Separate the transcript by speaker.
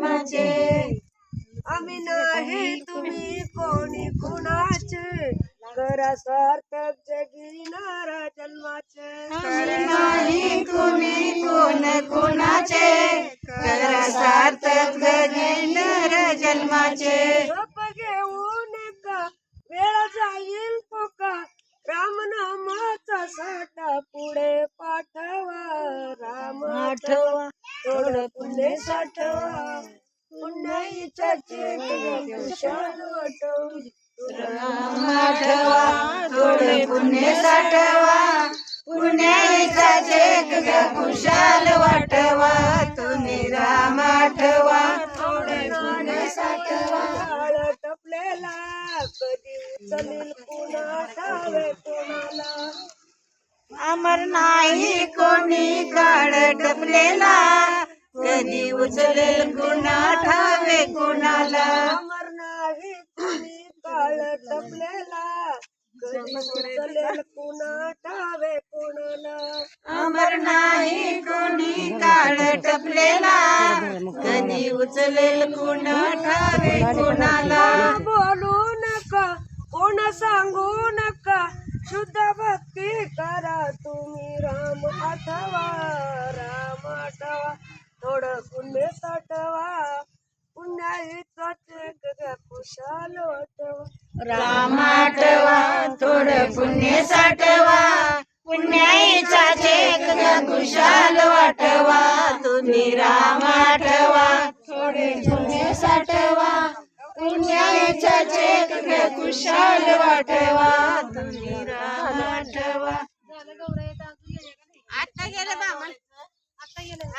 Speaker 1: जन्माचे
Speaker 2: आम्ही नाही तुम्ही कोणी कुणाचे करा सार्थक जगिनार जन्माचे
Speaker 1: आम्ही नाही तुम्ही कोण कुणाचे करा सार्थक जगिनार जन्माचे
Speaker 2: झोप घेऊ नका वेळ जाईल पोका रामनामाचा साठा पुढे पाठवा राम आठवा थोडं पुण्य साठवा पुण्याईच्याचे खुशाल वाटव
Speaker 1: राम आठवा थोडे पुण्य साठवा पुण्याचा जग खुशाल वाटवा तुम्ही राम आठवा थोडे पुण्य साठवा
Speaker 2: टपलेला कधी उचलील पुन्हा ठावे कोणाला
Speaker 1: अमर नाही कोणी काळ टपलेला कधी उचलेल गुन्हा ठावे कुणाला
Speaker 2: अमर नाही कोणी काळ टपलेला कधी उचलेल पुन्हा ठावे कोणाला
Speaker 1: अमर नाही कोणी काळ टपलेला कधी उचलेल गुन्हा ठावे कुणाला
Speaker 2: बोलू नका कोण सांगू नका शुद्ध भक्ती करा तुम्ही राम आठवा थोडं पुण्य साठवा पुण्याईचा चेक खुशाल वाटवा
Speaker 1: राम आठवा थोडं पुण्य साठवा पुण्याईचा चेक खुशाल वाटवा तुम्ही राम आठवा थोडे पुण्य साठवा पुण्याईचा चेक खुशाल वाटवा तुम्ही राम आठवा आता गेलं बाबा आता गेलं